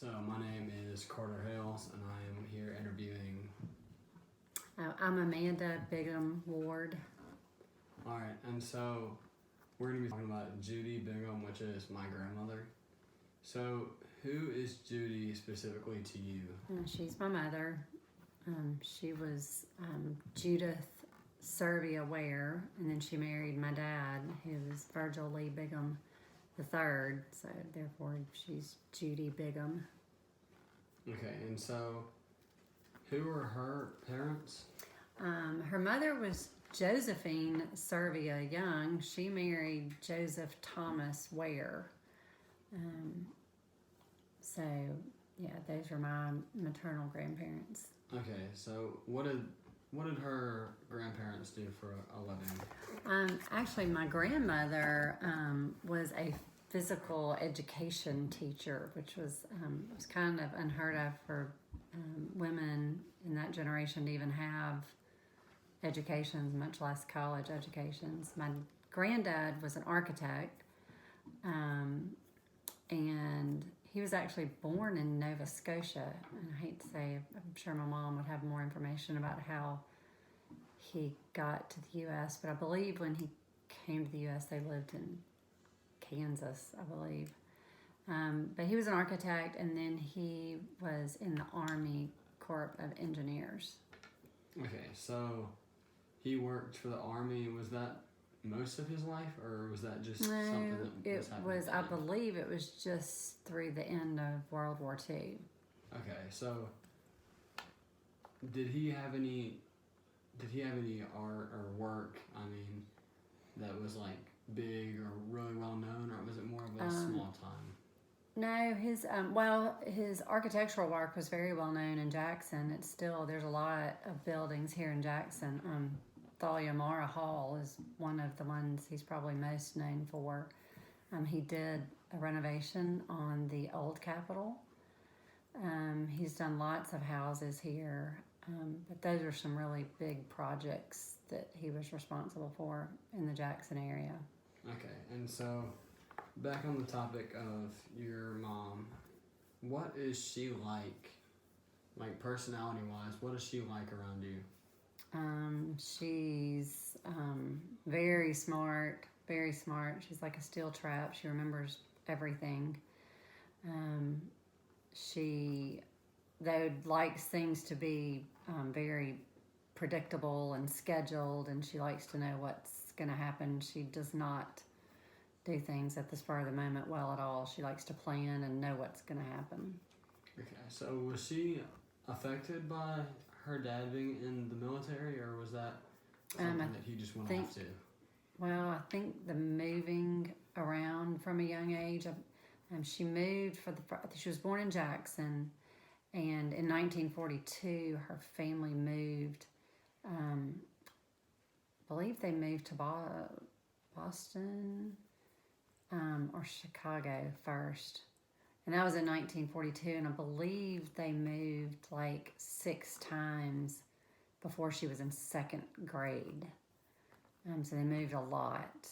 So my name is Carter Hales, and I am here interviewing. I'm Amanda Bigham Ward. All right, and so we're going to be talking about Judy Bigham, which is my grandmother. So who is Judy specifically to you? She's my mother. She was Judith Servia Ware, and then she married my dad, who was Virgil Lee Bigham III. So therefore, she's Judy Bigham. Okay, and so who were her parents? Her mother was Josephine Servia Young. She married Joseph Thomas Ware. So yeah, those are my maternal grandparents. Okay, so what did her grandparents do for a living? Actually, my grandmother was a physical education teacher, which was kind of unheard of for women in that generation to even have educations, much less college educations. My granddad was an architect, and he was actually born in Nova Scotia. And I hate to say, I'm sure my mom would have more information about how he got to the U.S., but I believe when he came to the U.S., they lived in Kansas, I believe. But he was an architect, and then he was in the Army Corps of Engineers. Okay, so he worked for the Army. Was that most of his life, or was that just something that was happening? It was, I believe it was just through the end of World War II. Okay, so did he have any art or work, that was like big or really well known, or was it more of a small time? No, his architectural work was very well known in Jackson. There's a lot of buildings here in Jackson. Thalia Mara Hall is one of the ones he's probably most known for. He did a renovation on the old Capitol. He's done lots of houses here, but those are some really big projects that he was responsible for in the Jackson area. Okay, and so back on the topic of your mom, what is she like personality-wise? What is she like around you? She's very smart, very smart. She's like a steel trap. She remembers everything. She, though, likes things to be very predictable and scheduled, and she likes to know what's going to happen. She does not do things at the spur of the moment well at all. She likes to plan and know what's going to happen. Okay, so was she affected by her dad being in the military, or was that something that he just went off to? Well, I think the moving around from a young age, she moved she was born in Jackson, and in 1942 her family moved, I believe they moved to Boston or Chicago first. And that was in 1942, and I believe they moved like 6 times before she was in 2nd grade. So they moved a lot.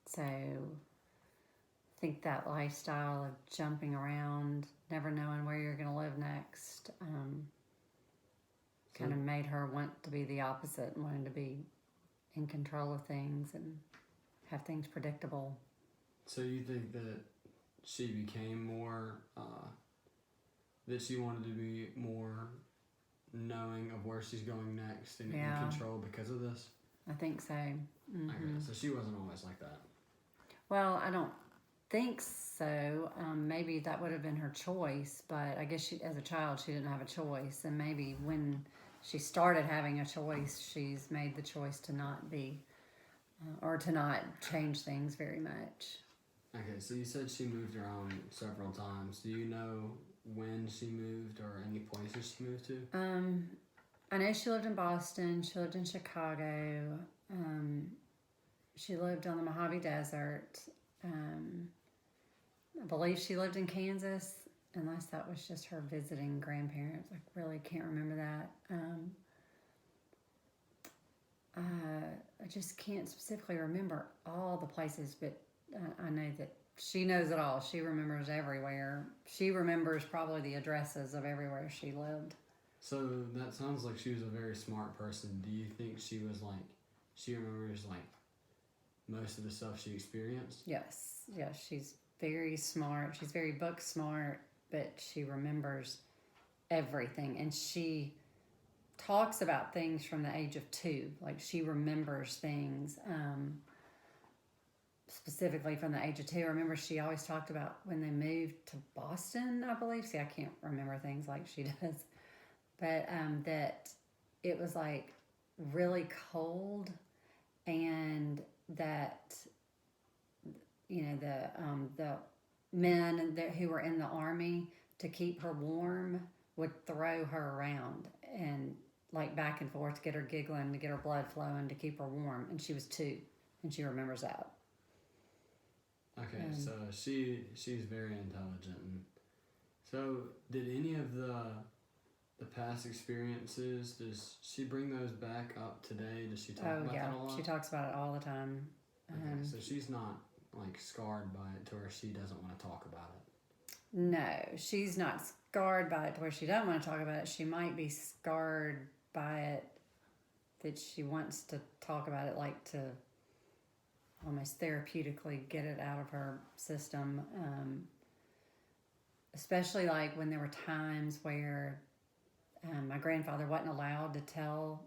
So I think that lifestyle of jumping around, never knowing where you're going to live next, kind of made her want to be the opposite and wanted to be in control of things and have things predictable. So you think that she became more, that she wanted to be more knowing of where she's going next and in control because of this? I think so. Mm-hmm. Okay, so she wasn't always like that. Well, I don't think so. Maybe that would have been her choice, but I guess as a child, she didn't have a choice. And maybe when she started having a choice, she's made the choice to not be, or to not change things very much. Okay, so you said she moved around several times. Do you know when she moved or any places she moved to? I know she lived in Boston. She lived in Chicago. She lived on the Mojave Desert. I believe she lived in Kansas, unless that was just her visiting grandparents. I really can't remember that. I just can't specifically remember all the places, but I know that she knows it all. She remembers everywhere. She remembers probably the addresses of everywhere she lived. So that sounds like she was a very smart person. Do you think she was like, she remembers like most of the stuff she experienced? Yes, yes, she's very smart. She's very book smart, but she remembers everything. And she talks about things from the age of 2. Like she remembers things specifically from the age of 2. I remember she always talked about when they moved to Boston, I believe. See, I can't remember things like she does. But that it was like really cold, and that the men who were in the army, to keep her warm, would throw her around and like back and forth to get her giggling, to get her blood flowing, to keep her warm. And she was 2, and she remembers that. Okay, so she's very intelligent. And so did any of the past experiences, does she bring those back up today? Does she talk about that a lot? She talks about it all the time. Okay, so she's not like scarred by it to where she doesn't want to talk about it. No, she's not scarred by it to where she doesn't want to talk about it. She might be scarred by it that she wants to talk about it, like to almost therapeutically get it out of her system. Especially like when there were times where my grandfather wasn't allowed to tell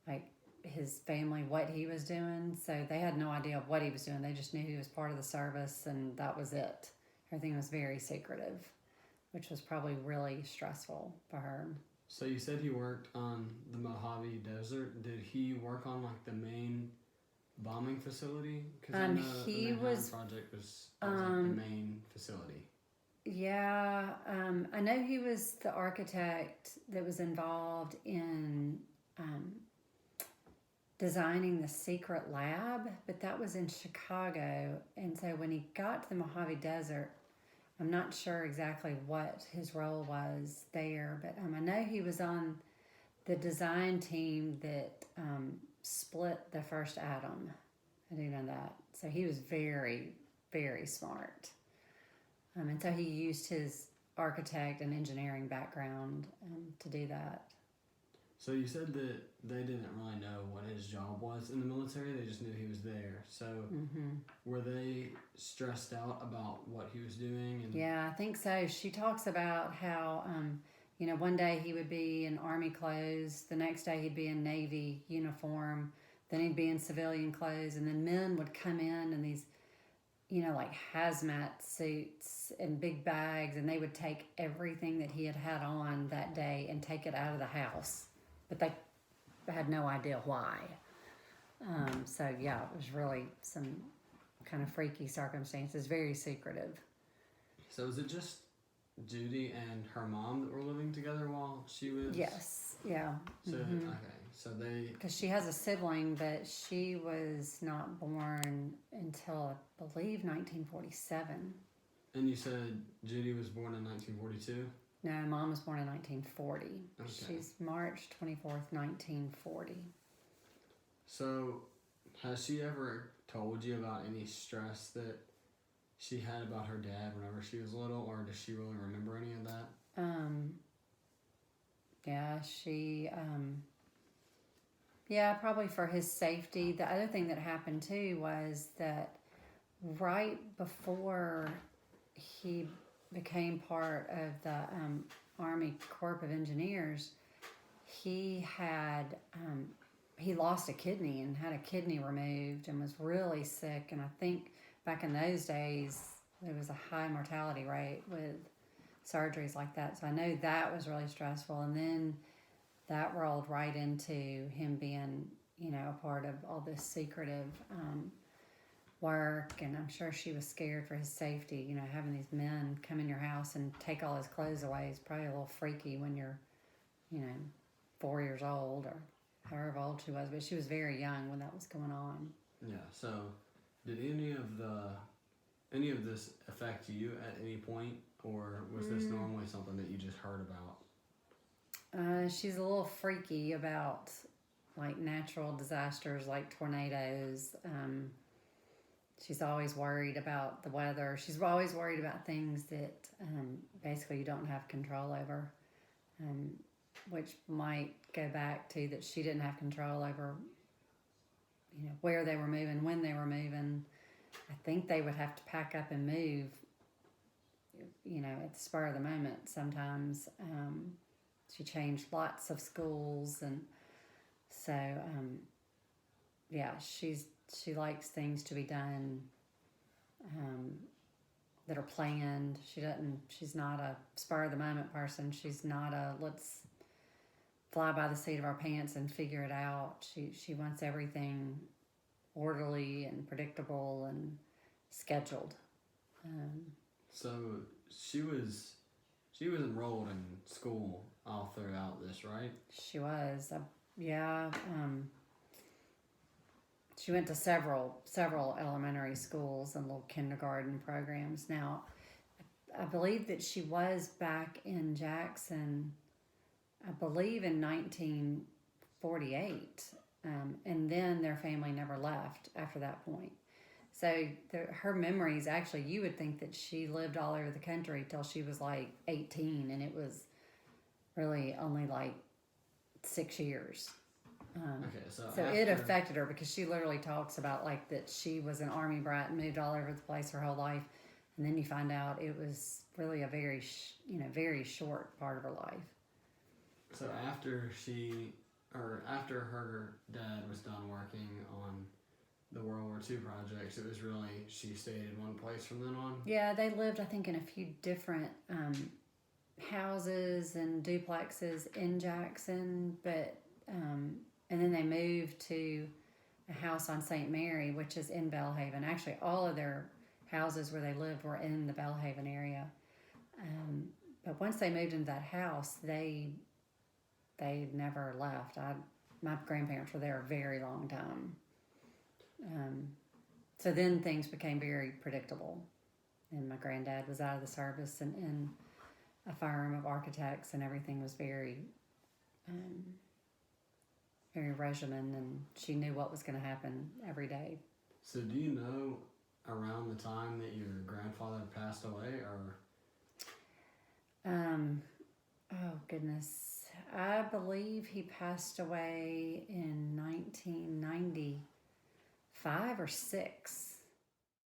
like his family what he was doing, so they had no idea what he was doing. They just knew he was part of the service, and that was it. Everything was very secretive, which was probably really stressful for her. So you said he worked on the Mojave Desert. Did he work on like the main bombing facility? Because the Manhattan Project was like the main facility. Yeah, I know he was the architect that was involved in designing the secret lab, but that was in Chicago. And so when he got to the Mojave Desert, I'm not sure exactly what his role was there, but I know he was on the design team that split the first atom. I do know that. So he was very, very smart. And so he used his architect and engineering background to do that. So you said that they didn't really know what his job was in the military. They just knew he was there. So were they stressed out about what he was doing? Yeah, I think so. She talks about how, one day he would be in Army clothes. The next day he'd be in Navy uniform. Then he'd be in civilian clothes. And then men would come in these, like hazmat suits and big bags. And they would take everything that he had on that day and take it out of the house. But they had no idea why. So, yeah, it was really some kind of freaky circumstances, very secretive. So is it just Judy and her mom that were living together while she was... Yes, yeah. So, okay, so they... Because she has a sibling, but she was not born until, I believe, 1947. And you said Judy was born in 1942? No, Mom was born in 1940. Okay. She's March 24th, 1940. So, has she ever told you about any stress that she had about her dad whenever she was little, or does she really remember any of that? Yeah, she, probably for his safety. The other thing that happened too was that right before he became part of the Army Corps of Engineers, he lost a kidney and had a kidney removed and was really sick. And I think back in those days, there was a high mortality rate with surgeries like that. So I know that was really stressful. And then that rolled right into him being, a part of all this secretive work. And I'm sure she was scared for his safety. Having these men come in your house and take all his clothes away is probably a little freaky when you're, 4 years old or however old she was. But she was very young when that was going on. Yeah, so did any of this affect you at any point, or was this normally something that you just heard about? She's a little freaky about like natural disasters like tornadoes. she's always worried about the weather. She's always worried about things that basically you don't have control over, which might go back to that she didn't have control over, where they were moving, when they were moving. I think they would have to pack up and move, at the spur of the moment sometimes. She changed lots of schools, and so, she likes things to be done that are planned. She's not a spur of the moment person. She's not a let's fly by the seat of our pants and figure it out. She wants everything orderly and predictable and scheduled. So she was enrolled in school all throughout this, right? She was, yeah. She went to several elementary schools and little kindergarten programs. Now, I believe that she was back in Jackson, I believe in 1948, and then their family never left after that point. So her memories, actually, you would think that she lived all over the country till she was like 18, and it was really only like 6 years. Okay, so it affected her because she literally talks about like that she was an army brat and moved all over the place her whole life, and then you find out it was really a very very short part of her life. So after her dad was done working on the World War II projects, it was really she stayed in one place from then on? Yeah, they lived, I think, in a few different houses and duplexes in Jackson, but and then they moved to a house on St. Mary, which is in Belhaven. Actually, all of their houses where they lived were in the Belhaven area. But once they moved into that house, they never left. My grandparents were there a very long time. So then things became very predictable. And my granddad was out of the service and in a firm of architects, and everything was very, very regimen, and she knew what was going to happen every day. So do you know around the time that your grandfather passed away, or? Oh goodness. I believe he passed away in 1995 or 6.